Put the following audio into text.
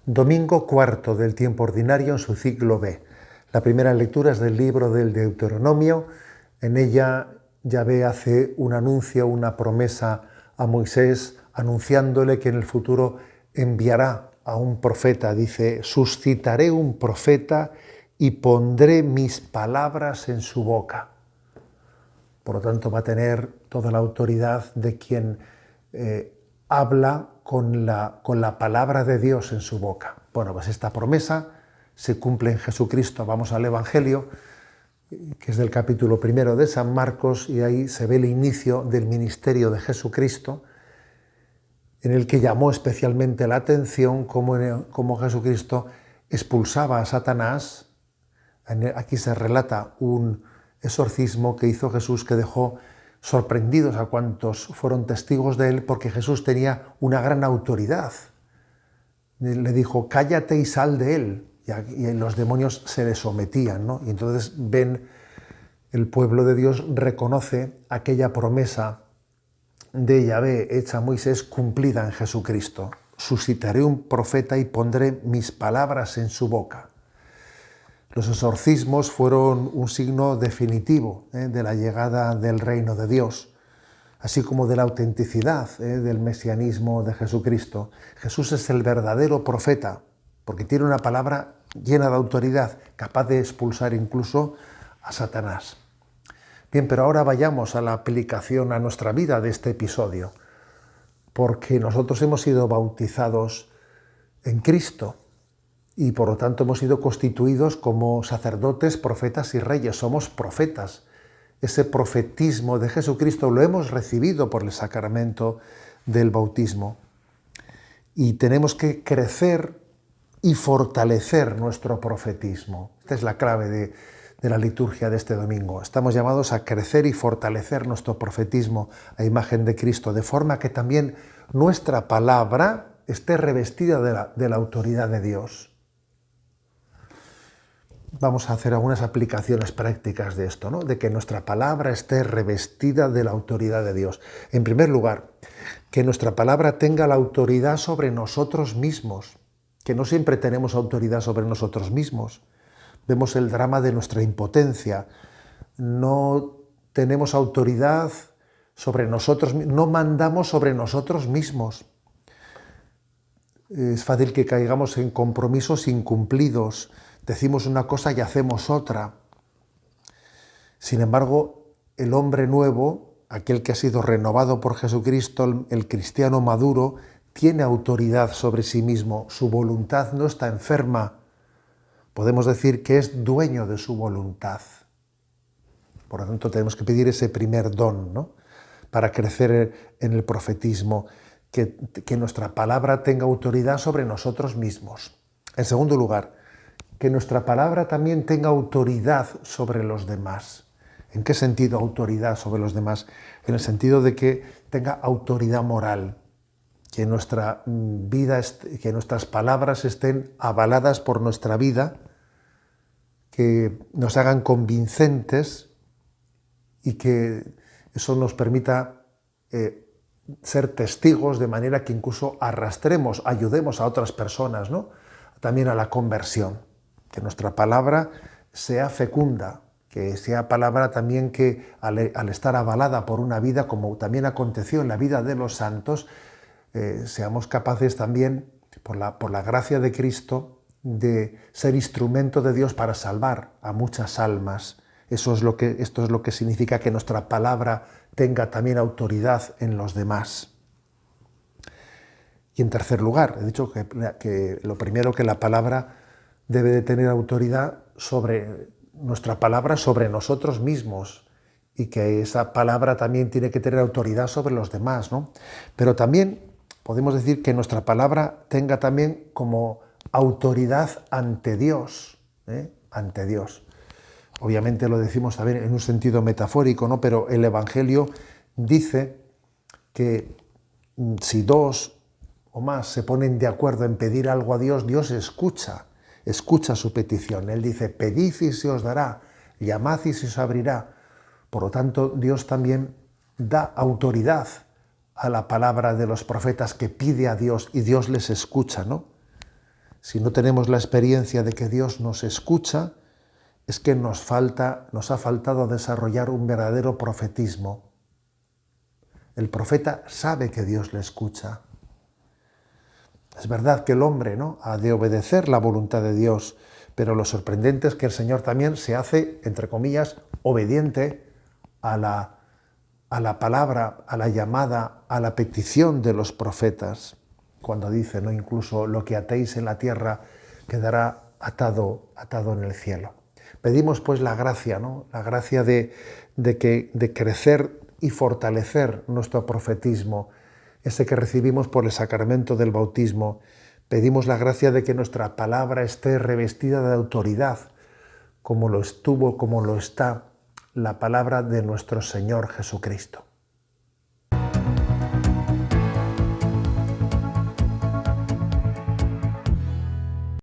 Domingo cuarto del tiempo ordinario en su ciclo B. La primera lectura es del libro del Deuteronomio. En ella Yahvé hace un anuncio, una promesa a Moisés, anunciándole que en el futuro enviará a un profeta. Dice: suscitaré un profeta y pondré mis palabras en su boca. Por lo tanto, va a tener toda la autoridad de quien habla con la palabra de Dios en su boca. Bueno, pues esta promesa se cumple en Jesucristo. Vamos al Evangelio, que es del capítulo 1 de San Marcos, y ahí se ve el inicio del ministerio de Jesucristo, en el que llamó especialmente la atención cómo Jesucristo expulsaba a Satanás. Aquí se relata un exorcismo que hizo Jesús, que dejó sorprendidos a cuantos fueron testigos de él, porque Jesús tenía una gran autoridad. Le dijo: cállate y sal de él. Y los demonios se le sometían, ¿no? Y entonces el pueblo de Dios reconoce aquella promesa de Yahvé hecha a Moisés cumplida en Jesucristo. Suscitaré un profeta y pondré mis palabras en su boca. Los exorcismos fueron un signo definitivo de la llegada del reino de Dios, así como de la autenticidad del mesianismo de Jesucristo. Jesús es el verdadero profeta, porque tiene una palabra llena de autoridad, capaz de expulsar incluso a Satanás. Bien, pero ahora vayamos a la aplicación a nuestra vida de este episodio, porque nosotros hemos sido bautizados en Cristo, y por lo tanto hemos sido constituidos como sacerdotes, profetas y reyes. Somos profetas. Ese profetismo de Jesucristo lo hemos recibido por el sacramento del bautismo. Y tenemos que crecer y fortalecer nuestro profetismo. Esta es la clave de la liturgia de este domingo. Estamos llamados a crecer y fortalecer nuestro profetismo a imagen de Cristo, de forma que también nuestra palabra esté revestida de la autoridad de Dios. Vamos a hacer algunas aplicaciones prácticas de esto, ¿no? De que nuestra palabra esté revestida de la autoridad de Dios. En primer lugar, que nuestra palabra tenga la autoridad sobre nosotros mismos, que no siempre tenemos autoridad sobre nosotros mismos. Vemos el drama de nuestra impotencia. No tenemos autoridad sobre nosotros, no mandamos sobre nosotros mismos. Es fácil que caigamos en compromisos incumplidos. Decimos una cosa y hacemos otra. Sin embargo, el hombre nuevo, aquel que ha sido renovado por Jesucristo, el cristiano maduro, tiene autoridad sobre sí mismo. Su voluntad no está enferma. Podemos decir que es dueño de su voluntad. Por lo tanto, tenemos que pedir ese primer don, ¿no? Para crecer en el profetismo, que nuestra palabra tenga autoridad sobre nosotros mismos. En segundo lugar, que nuestra palabra también tenga autoridad sobre los demás. ¿En qué sentido autoridad sobre los demás? En el sentido de que tenga autoridad moral, que nuestra vida, que nuestras palabras estén avaladas por nuestra vida, que nos hagan convincentes y que eso nos permita ser testigos, de manera que incluso arrastremos, ayudemos a otras personas, ¿no? También a la conversión. Que nuestra palabra sea fecunda, que sea palabra también que al estar avalada por una vida, como también aconteció en la vida de los santos, seamos capaces también, por la gracia de Cristo, de ser instrumento de Dios para salvar a muchas almas. Esto es lo que significa que nuestra palabra tenga también autoridad en los demás. Y en tercer lugar, he dicho que lo primero, que la palabra debe de tener autoridad sobre nuestra palabra, sobre nosotros mismos, y que esa palabra también tiene que tener autoridad sobre los demás, ¿no? Pero también podemos decir que nuestra palabra tenga también como autoridad ante Dios, ante Dios. Obviamente lo decimos también en un sentido metafórico, ¿no? Pero el Evangelio dice que si dos o más se ponen de acuerdo en pedir algo a Dios, Dios escucha su petición. Él dice: pedid y se os dará, llamad y se os abrirá. Por lo tanto, Dios también da autoridad a la palabra de los profetas, que pide a Dios y Dios les escucha, ¿no? si no tenemos la experiencia de que Dios nos escucha, es que nos ha faltado desarrollar un verdadero profetismo. El profeta sabe que Dios le escucha. Es verdad que el hombre, ¿no?, ha de obedecer la voluntad de Dios, pero lo sorprendente es que el Señor también se hace, entre comillas, obediente a la palabra, a la llamada, a la petición de los profetas, cuando dice, ¿no?, incluso lo que atéis en la tierra quedará atado en el cielo. Pedimos pues la gracia, ¿no?, la gracia de crecer y fortalecer nuestro profetismo, ese que recibimos por el sacramento del bautismo. Pedimos la gracia de que nuestra palabra esté revestida de autoridad, como lo está la palabra de nuestro Señor Jesucristo.